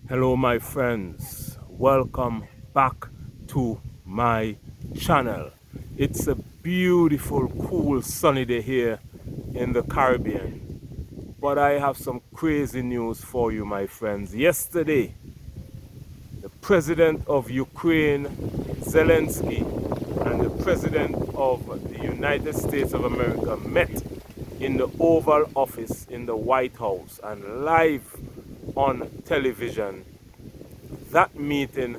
Hello my friends, welcome back to my channel. It's a beautiful, cool, sunny day here in the Caribbean. But I have some crazy news for you my friends. Yesterday, the president of Ukraine, Zelenskyy, and the president of the United States of America met in the Oval Office in the White House, and live on television, that meeting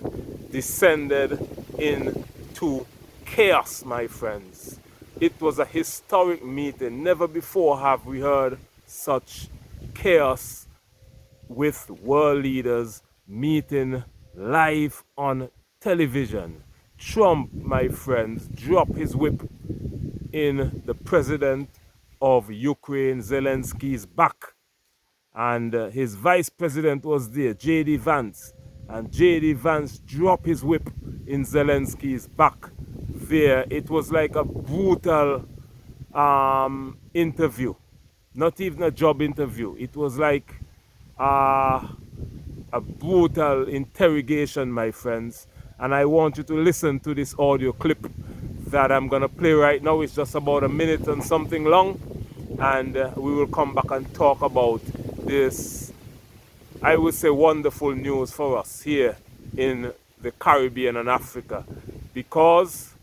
descended into chaos, my friends. It was a historic meeting. Never before have we heard such chaos with world leaders meeting live on television. Trump, my friends, dropped his whip in the president of Ukraine, Zelenskyy's back. And his vice president was there, J.D. Vance. And J.D. Vance dropped his whip in Zelenskyy's back there. It was like a brutal interview. Not even a job interview. It was like a brutal interrogation, my friends. And I want you to listen to this audio clip that I'm going to play right now. It's just about a minute and something long. And we will come back and talk about this, I would say, wonderful news for us here in the Caribbean and Africa, because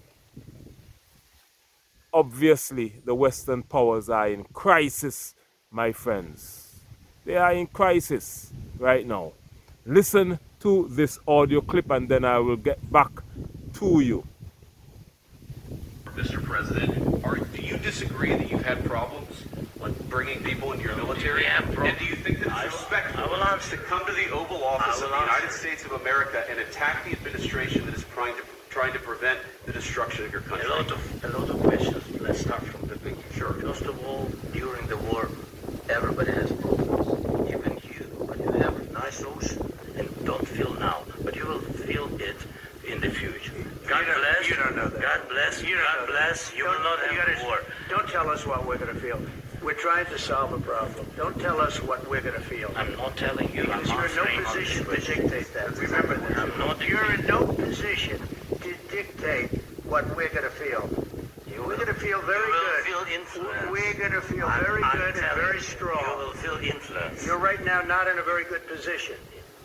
obviously the Western powers are in crisis, my friends. They are in crisis right now. Listen to this audio clip and then I will get back to you. Mr. President, do you disagree that you've had problems with bringing people into your military? And do you think that it's respectful to come to the Oval Office of the United States of America and attack the administration that is trying to prevent the destruction of your country? A lot of questions. Let's start from the beginning. Sure. First of all, during the war, everybody has problems. Even you, when you have a nice ocean and don't feel now, but you will feel it in the future. God bless. You don't know that. God bless. God bless. You will not have war. Don't tell us what we're going to feel. We're trying to solve a problem. Don't tell us what we're going to feel. I'm not telling you. Because you're in no position to dictate that. Remember that. I'm not. You're in no position to dictate what we're going to feel. We're going to feel very good. You will feel influence. We're going to feel very good and very strong. You will feel influence. You're right now not in a very good position.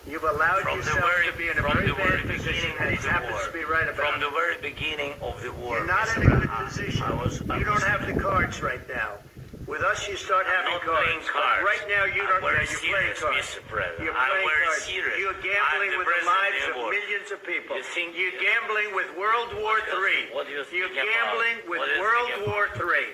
You've allowed yourself to be in a very bad position, and it happens to be right about From the very beginning of the war. You're not in a good position. You don't have the cards right now. With us, you start having not cards. playing cards. Right now, you don't. Very You're playing serious, cards. Mr. President. You're I'm playing very cards. serious. You're gambling with the lives of war. millions of people. You think- You're gambling with World War III. What do you think You're about- gambling with what do you World think War III.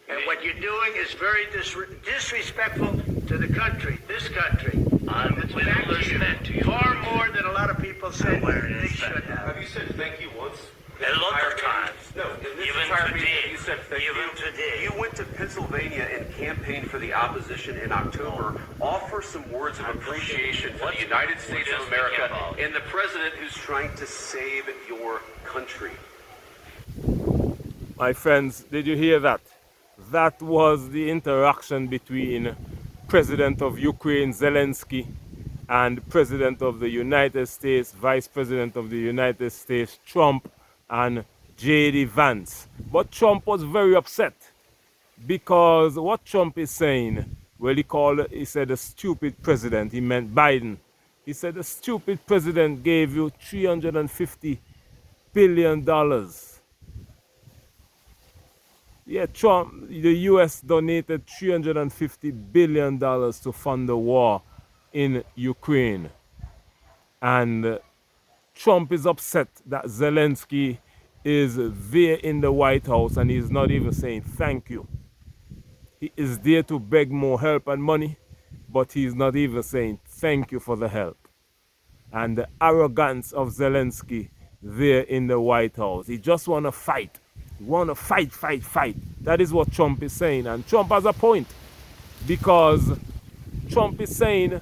And what you're doing is very disrespectful to the country, this country. It's with back all respect to you. far more than a lot of people say they should have. Have you said thank you once? A lot of times. No, in this Even entire today. meeting, you said thank Even you. today. You went to Pennsylvania and campaigned for the opposition in October. Offer some words of appreciation for the United States of America and the president who's trying to save your country. My friends, did you hear that? That was the interaction between President of Ukraine, Zelenskyy, and President of the United States, Vice President of the United States, Trump, and J.D. Vance. But Trump was very upset because what Trump is saying, well, he said a stupid president, he meant Biden. He said the stupid president gave you $350 billion. Yeah, Trump, the U.S. donated $350 billion to fund the war in Ukraine. And Trump is upset that Zelenskyy is there in the White House and he's not even saying thank you. He is there to beg more help and money, but he's not even saying thank you for the help. And the arrogance of Zelenskyy there in the White House. He just want to fight. He want to fight, fight, fight. That is what Trump is saying. And Trump has a point, because Trump is saying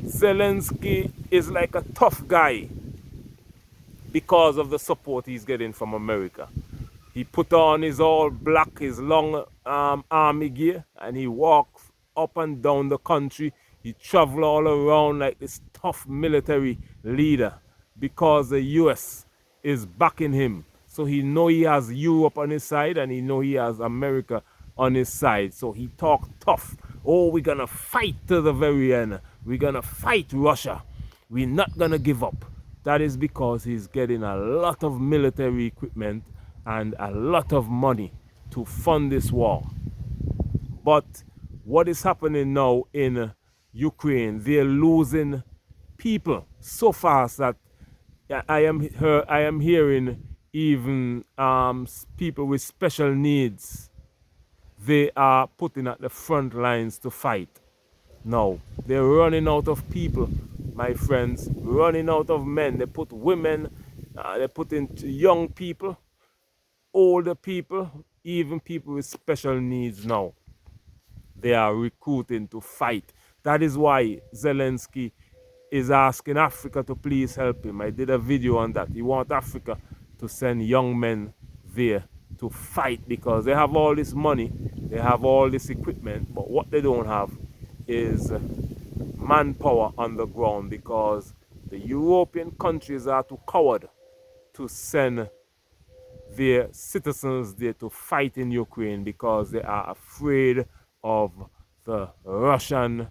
Zelenskyy is like a tough guy because of the support he's getting from America. He put on his all black, his long army gear, and he walks up and down the country. He traveled all around like this tough military leader because the US is backing him. So he know he has Europe on his side and he know he has America on his side. So he talked tough. Oh, we're gonna fight to the very end. We're gonna fight Russia. We're not gonna give up. That is because he's getting a lot of military equipment and a lot of money to fund this war. But what is happening now in Ukraine, they're losing people so fast that I am hearing even people with special needs, they are putting at the front lines to fight. Now, they're running out of people, my friends, running out of men. They put women, they put in young people, older people, even people with special needs now. They are recruiting to fight. That is why Zelenskyy is asking Africa to please help him. I did a video on that. He wants Africa to send young men there to fight because they have all this money, they have all this equipment, but what they don't have is manpower on the ground because the European countries are too coward to send their citizens there to fight in Ukraine because they are afraid of the Russian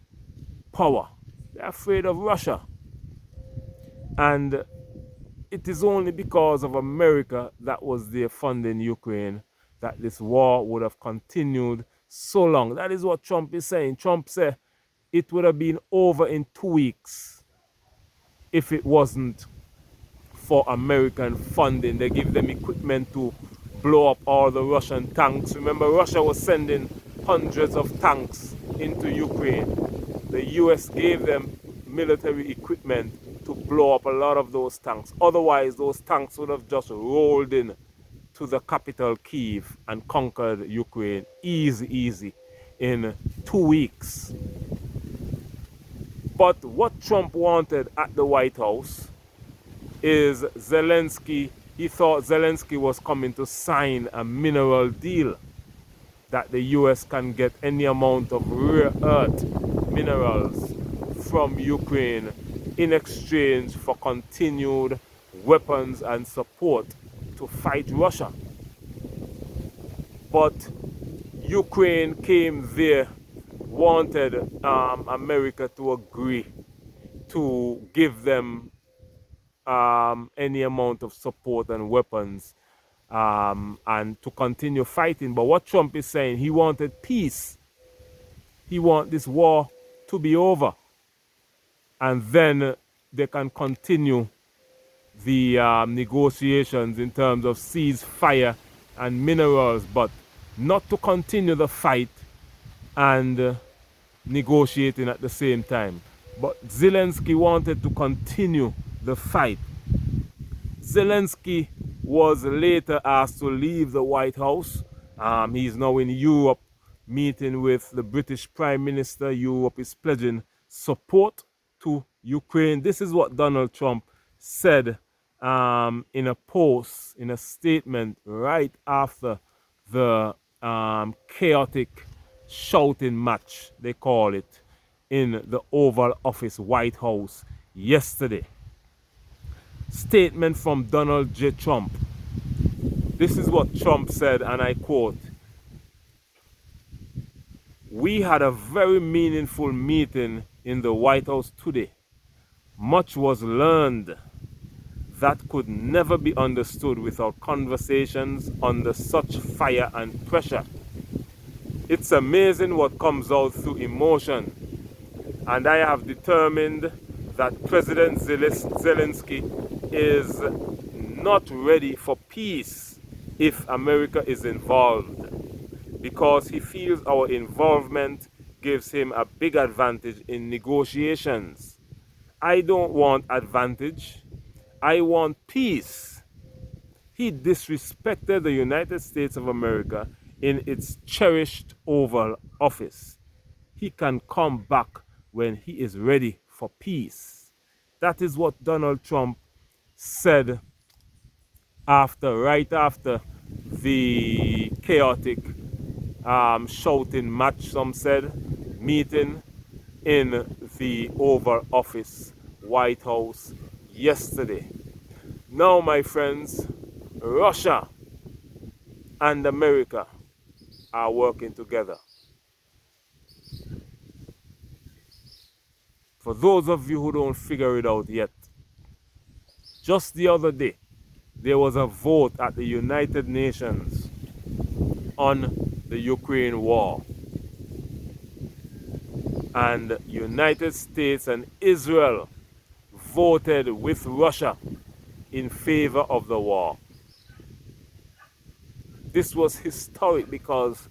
power. They're afraid of Russia. And it is only because of America that was there funding Ukraine that this war would have continued so long. That is what Trump is saying. Trump said it would have been over in 2 weeks if it wasn't for American funding. They give them equipment to blow up all the Russian tanks. Remember, Russia was sending hundreds of tanks into Ukraine. The US gave them military equipment to blow up a lot of those tanks. Otherwise, those tanks would have just rolled in to the capital, Kyiv, and conquered Ukraine easy in 2 weeks. But what Trump wanted at the White House is Zelenskyy. He thought Zelenskyy was coming to sign a mineral deal that the US can get any amount of rare earth minerals from Ukraine in exchange for continued weapons and support to fight Russia. But Ukraine came there, wanted America to agree to give them any amount of support and weapons and to continue fighting. But what Trump is saying, he wanted peace. He wants this war to be over. And then they can continue the negotiations in terms of ceasefire and minerals, but not to continue the fight and negotiating at the same time. But Zelenskyy wanted to continue the fight. Zelenskyy was later asked to leave the White House. He's now in Europe meeting with the British Prime Minister. Europe is pledging support to Ukraine. This is what Donald Trump said in a post, in a statement right after the chaotic shouting match, they call it, in the Oval Office, White House yesterday. Statement from Donald J. Trump. This is what Trump said, and I quote, "We had a very meaningful meeting in the White House today. Much was learned that could never be understood without conversations under such fire and pressure. It's amazing what comes out through emotion, and I have determined that President Zelenskyy is not ready for peace if America is involved, because he feels our involvement gives him a big advantage in negotiations. I don't want advantage. I want peace." He disrespected the United States of America in its cherished Oval Office. He can come back when he is ready for peace. That is what Donald Trump said right after the chaotic shouting match, some said, meeting in the Oval Office, White House, yesterday. Now, my friends, Russia and America are working together. For those of you who don't figure it out yet, just the other day, there was a vote at the United Nations on the Ukraine war. And United States and Israel voted with Russia in favor of the war. This was historic because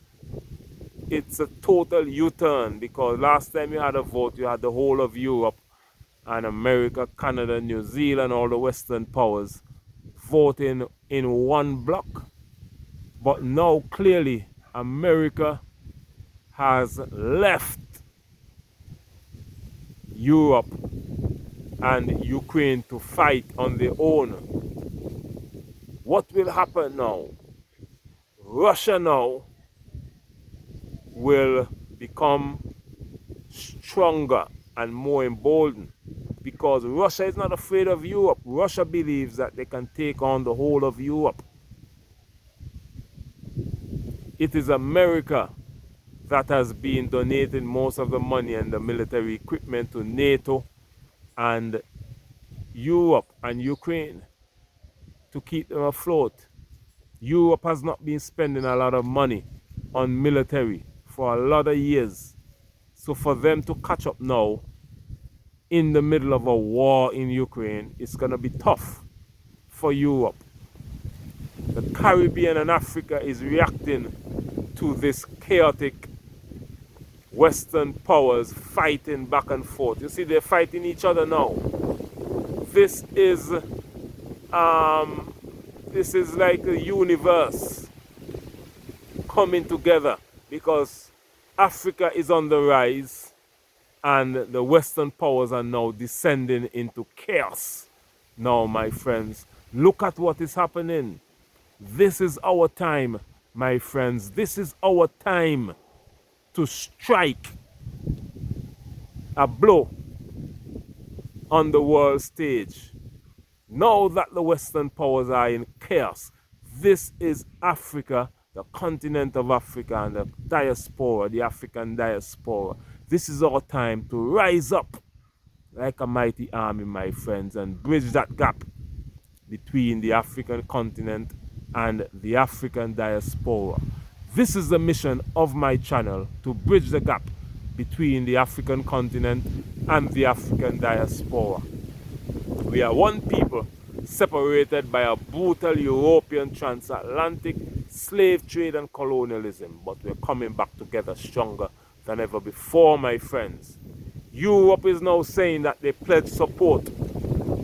it's a total U-turn, because last time you had a vote, you had the whole of Europe and America, Canada, New Zealand, all the Western powers voting in one block. But now clearly America has left Europe and Ukraine to fight on their own. What will happen now? Russia now will become stronger and more emboldened, because Russia is not afraid of Europe. Russia believes that they can take on the whole of Europe. It is America that has been donating most of the money and the military equipment to NATO and Europe and Ukraine to keep them afloat. Europe has not been spending a lot of money on military for a lot of years. So for them to catch up now in the middle of a war in Ukraine, it's going to be tough for Europe. The Caribbean and Africa is reacting to this chaotic Western powers fighting back and forth. You see, they're fighting each other now. This is like the universe coming together, because Africa is on the rise and the Western powers are now descending into chaos. Now, my friends, look at what is happening. This is our time, my friends. This is our time to strike a blow on the world stage. Now that the Western powers are in chaos, this is Africa, the continent of Africa, and the diaspora, the African diaspora. This is our time to rise up like a mighty army, my friends, and bridge that gap between the African continent and the African diaspora. This is the mission of my channel, to bridge the gap between the African continent and the African diaspora. We are one people separated by a brutal European transatlantic slave trade and colonialism, but we're coming back together stronger than ever before, my friends. Europe is now saying that they pledge support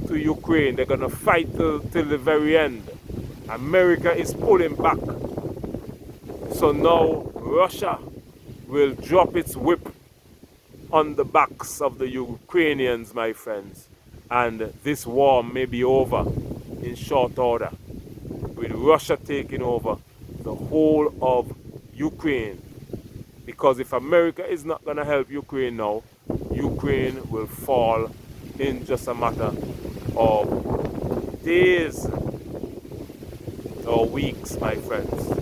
to Ukraine. They're going to fight till the very end. America is pulling back. So now Russia will drop its whip on the backs of the Ukrainians, my friends. And this war may be over in short order, with Russia taking over the whole of Ukraine. Because if America is not going to help Ukraine now, Ukraine will fall in just a matter of days or weeks, my friends.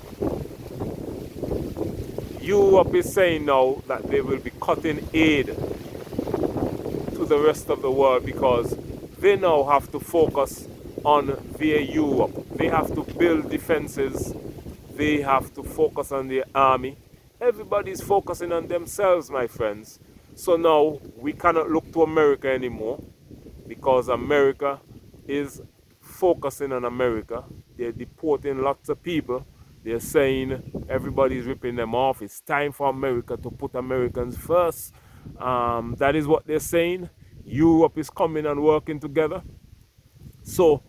Europe is saying now that they will be cutting aid to the rest of the world, because they now have to focus on their Europe. They have to build defenses. They have to focus on their army. Everybody's focusing on themselves, my friends. So now we cannot look to America anymore, because America is focusing on America. They're deporting lots of people. They're saying everybody's ripping them off. It's time for America to put Americans first. That is what they're saying. Europe is coming and working together. So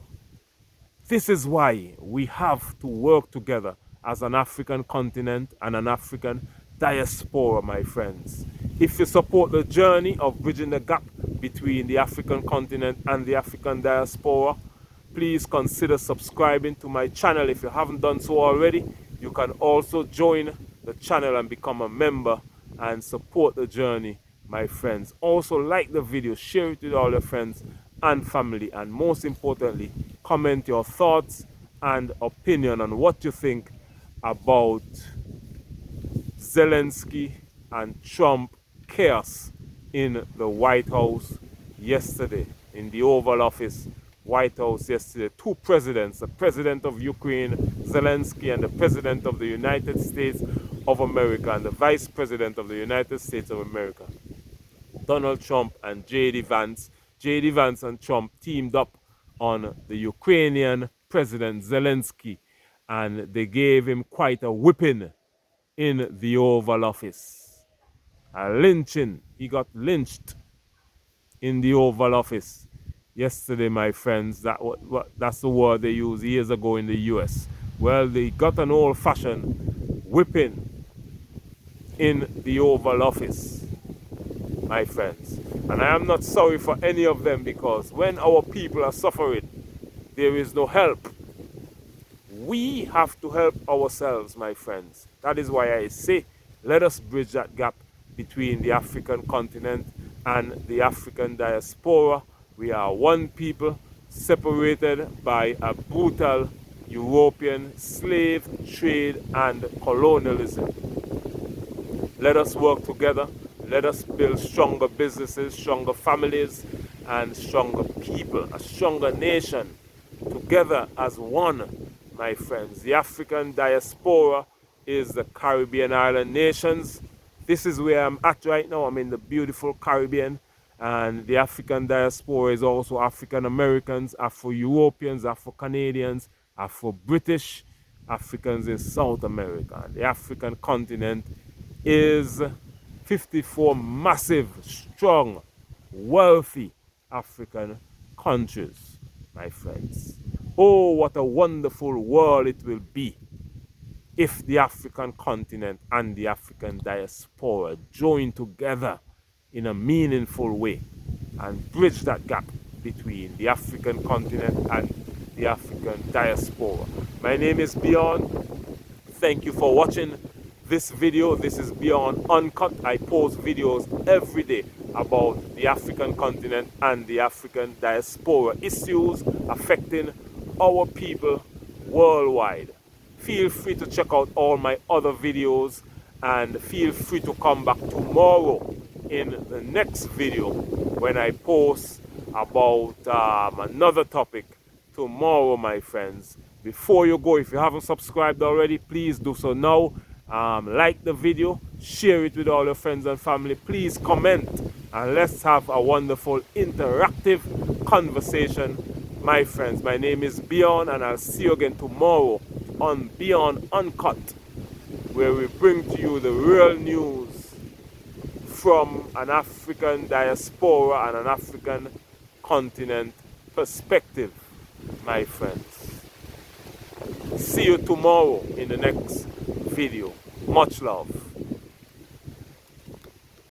this is why we have to work together as an African continent and an African diaspora, my friends. If you support the journey of bridging the gap between the African continent and the African diaspora, please consider subscribing to my channel. If you haven't done so already, you can also join the channel and become a member and support the journey my friends. Also like the video, share it with all your friends and family, and most importantly, comment your thoughts and opinion on what you think about Zelenskyy and Trump chaos in the White House yesterday, in the Oval Office, White House yesterday. Two presidents, the president of Ukraine, Zelenskyy, and the president of the United States of America, and the vice president of the United States of America, Donald Trump and J.D. Vance. J.D. Vance and Trump teamed up on the Ukrainian president Zelenskyy, and they gave him quite a whipping in the Oval Office. A lynching. He got lynched in the Oval Office yesterday, my friends. That's the word they used years ago in the US. Well, they got an old-fashioned whipping in the Oval Office, my friends. And I am not sorry for any of them, because when our people are suffering, there is no help. We have to help ourselves, my friends. That is why I say, let us bridge that gap between the African continent and the African diaspora. We are one people, separated by a brutal European slave trade and colonialism. Let us work together. Let us build stronger businesses, stronger families, and stronger people, a stronger nation, together as one, my friends. The African diaspora is the Caribbean island nations. This is where I'm at right now. I'm in the beautiful Caribbean, and the African diaspora is also African Americans, Afro-Europeans, Afro-Canadians, Afro-British, Africans in South America. And the African continent is 54 massive, strong, wealthy African countries, my friends. Oh, what a wonderful world it will be if the African continent and the African diaspora join together in a meaningful way and bridge that gap between the African continent and the African diaspora. My name is Beyond. Thank you for watching this video. This is Beyond Uncut. I post videos every day about the African continent and the African diaspora, issues affecting our people worldwide. Feel free to check out all my other videos, and feel free to come back tomorrow in the next video when I post about another topic tomorrow, my friends. Before you go, if you haven't subscribed already, please do so now. Like the video, share it with all your friends and family. Please comment, and let's have a wonderful interactive conversation, my friends. My name is Beyond, and I'll see you again tomorrow on Beyond Uncut, where we bring to you the real news from an African diaspora and an African continent perspective, my friends. See you tomorrow in the next video. Much love.